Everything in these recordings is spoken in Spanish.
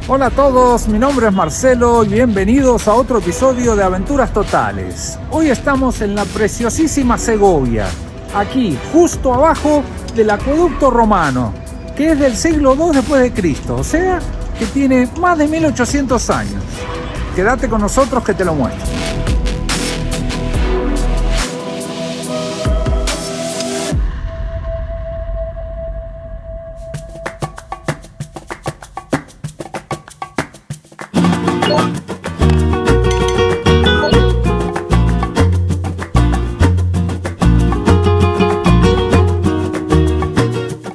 Hola a todos, mi nombre es Marcelo y bienvenidos a otro episodio de Aventuras Totales. Hoy estamos en la preciosísima Segovia, aquí justo abajo del acueducto romano, que es del siglo II después de Cristo, o sea que tiene más de 1800 años. Quédate con nosotros que te lo muestro.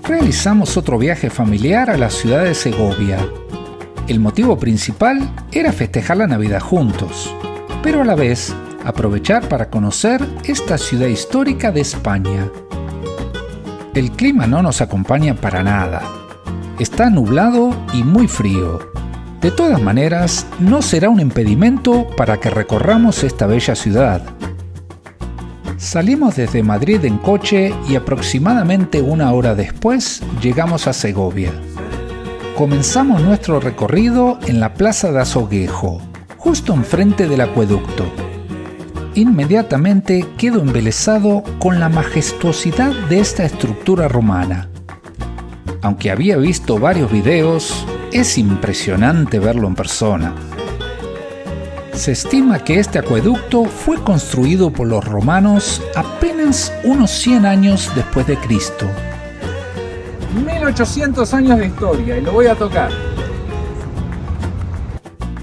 Realizamos otro viaje familiar a la ciudad de Segovia. El motivo principal era festejar la Navidad juntos, pero a la vez aprovechar para conocer esta ciudad histórica de España. El clima no nos acompaña para nada. Está nublado y muy frío. De todas maneras, no será un impedimento para que recorramos esta bella ciudad. Salimos desde Madrid en coche y aproximadamente una hora después llegamos a Segovia. Comenzamos nuestro recorrido en la Plaza de Azoguejo, justo enfrente del acueducto. Inmediatamente quedo embelesado con la majestuosidad de esta estructura romana. Aunque había visto varios videos, es impresionante verlo en persona. Se estima que este acueducto fue construido por los romanos apenas unos 100 años después de Cristo. 1800 años de historia y lo voy a tocar.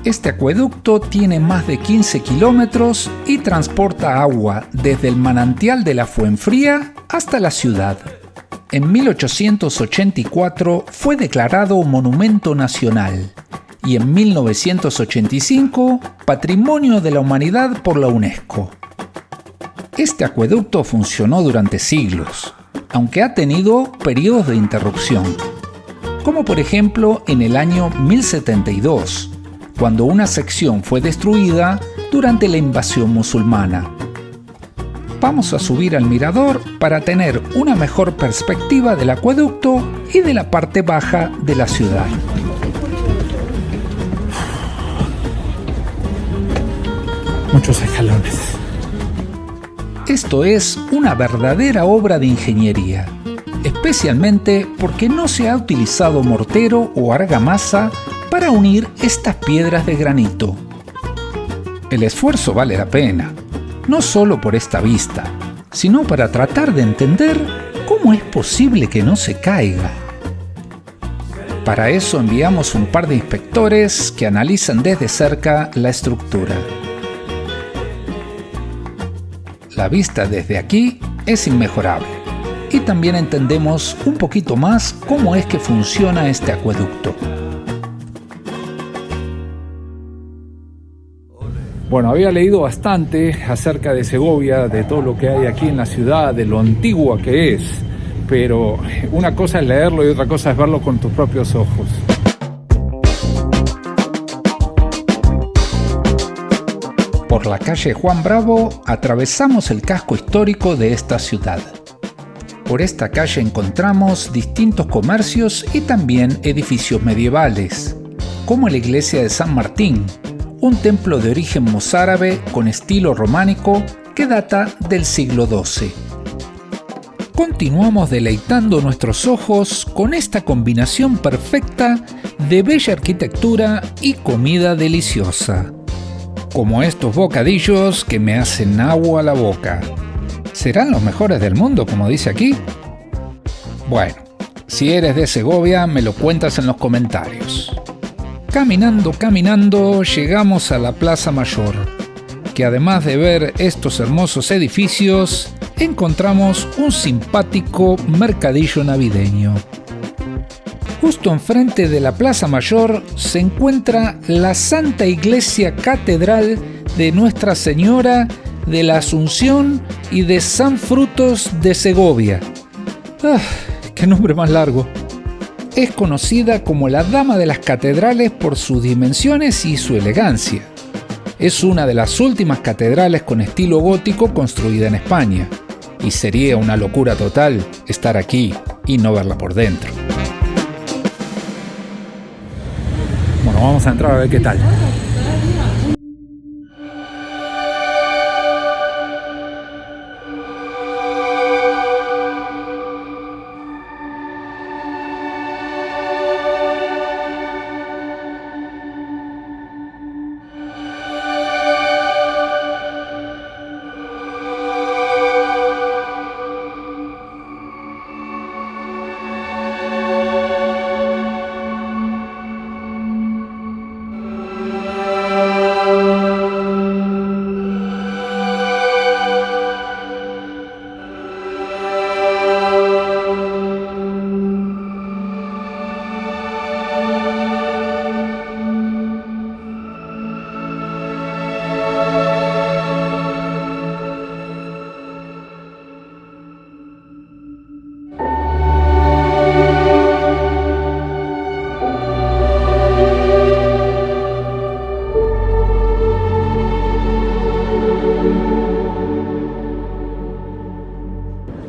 Este acueducto tiene más de 15 kilómetros y transporta agua desde el manantial de la Fuenfría hasta la ciudad. En 1884 fue declarado Monumento Nacional y en 1985 Patrimonio de la Humanidad por la UNESCO. Este acueducto funcionó durante siglos, aunque ha tenido periodos de interrupción, como por ejemplo en el año 1072, cuando una sección fue destruida durante la invasión musulmana. Vamos a subir al mirador para tener una mejor perspectiva del acueducto y de la parte baja de la ciudad. Muchos escalones. Esto es una verdadera obra de ingeniería, especialmente porque no se ha utilizado mortero o argamasa para unir estas piedras de granito. El esfuerzo vale la pena, no solo por esta vista, sino para tratar de entender cómo es posible que no se caiga. Para eso enviamos un par de inspectores que analizan desde cerca la estructura. La vista desde aquí es inmejorable y también entendemos un poquito más cómo es que funciona este acueducto. Bueno, había leído bastante acerca de Segovia, de todo lo que hay aquí en la ciudad, de lo antigua que es, pero una cosa es leerlo y otra cosa es verlo con tus propios ojos. Por la calle Juan Bravo atravesamos el casco histórico de esta ciudad. Por esta calle encontramos distintos comercios y también edificios medievales, como la iglesia de San Martín, un templo de origen mozárabe con estilo románico que data del siglo XII. Continuamos deleitando nuestros ojos con esta combinación perfecta de bella arquitectura y comida deliciosa, como estos bocadillos que me hacen agua a la boca. ¿Serán los mejores del mundo, como dice aquí? Bueno, si eres de Segovia, me lo cuentas en los comentarios. Caminando, llegamos a la Plaza Mayor, que además de ver estos hermosos edificios, encontramos un simpático mercadillo navideño. Justo enfrente de la Plaza Mayor se encuentra la Santa Iglesia Catedral de Nuestra Señora de la Asunción y de San Frutos de Segovia. ¡Qué nombre más largo! Es conocida como la Dama de las Catedrales por sus dimensiones y su elegancia. Es una de las últimas catedrales con estilo gótico construida en España, y sería una locura total estar aquí y no verla por dentro. Bueno, vamos a entrar a ver qué tal.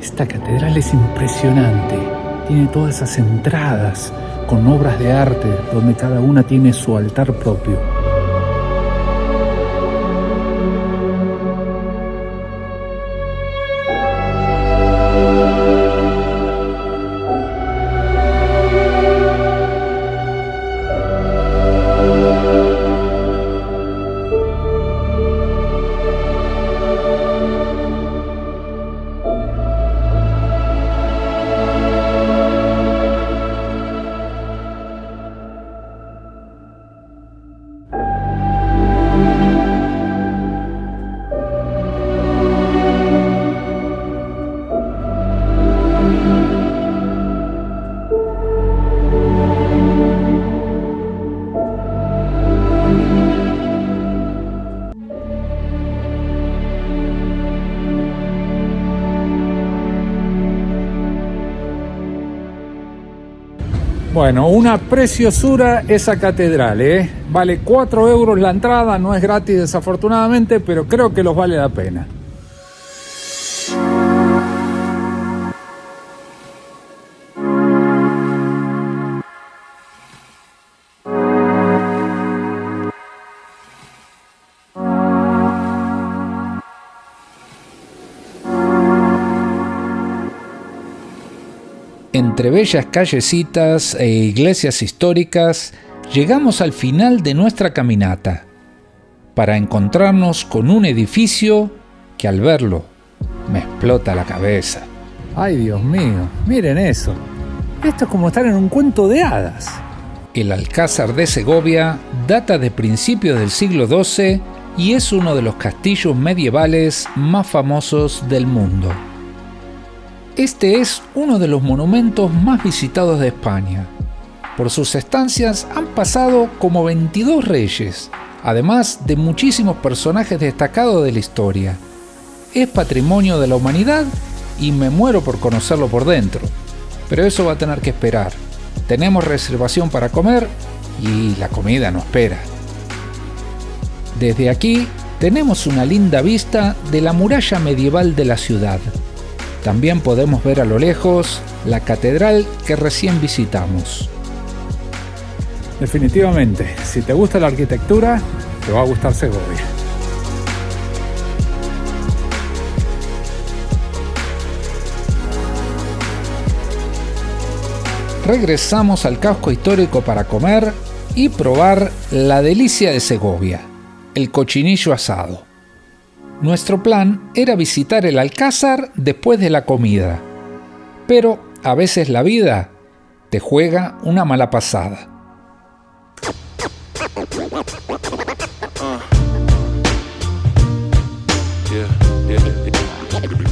Esta catedral es impresionante, tiene todas esas entradas con obras de arte donde cada una tiene su altar propio. Bueno, una preciosura esa catedral, ¿eh? Vale 4 euros la entrada, no es gratis desafortunadamente, pero creo que los vale la pena. Entre bellas callecitas e iglesias históricas, llegamos al final de nuestra caminata, para encontrarnos con un edificio que al verlo me explota la cabeza. ¡Ay, Dios mío! Miren eso. Esto es como estar en un cuento de hadas. El Alcázar de Segovia data de principios del siglo XII y es uno de los castillos medievales más famosos del mundo. Este es uno de los monumentos más visitados de España. Por sus estancias han pasado como 22 reyes, además de muchísimos personajes destacados de la historia. Es patrimonio de la humanidad y me muero por conocerlo por dentro, pero eso va a tener que esperar. Tenemos reservación para comer y la comida no espera. Desde aquí tenemos una linda vista de la muralla medieval de la ciudad. También podemos ver a lo lejos la catedral que recién visitamos. Definitivamente, si te gusta la arquitectura, te va a gustar Segovia. Regresamos al casco histórico para comer y probar la delicia de Segovia, el cochinillo asado. Nuestro plan era visitar el Alcázar después de la comida, pero a veces la vida te juega una mala pasada.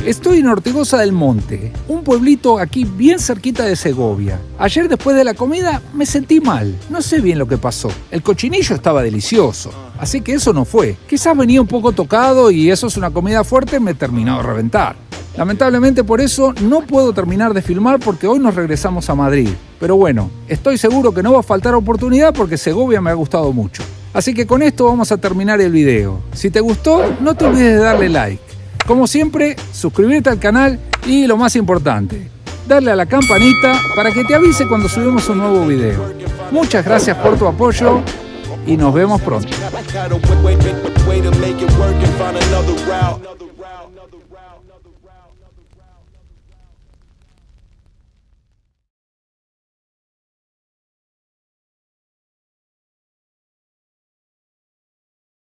Estoy en Ortigosa del Monte, un pueblito aquí bien cerquita de Segovia. Ayer después de la comida me sentí mal, no sé bien lo que pasó. El cochinillo estaba delicioso, así que eso no fue. Quizás venía un poco tocado y eso es una comida fuerte, me terminó de reventar. Lamentablemente por eso no puedo terminar de filmar porque hoy nos regresamos a Madrid. Pero bueno, estoy seguro que no va a faltar oportunidad porque Segovia me ha gustado mucho. Así que con esto vamos a terminar el video. Si te gustó, no te olvides de darle like. Como siempre, suscribirte al canal y lo más importante, darle a la campanita para que te avise cuando subimos un nuevo video. Muchas gracias por tu apoyo y nos vemos pronto. Way to make it work and find another route.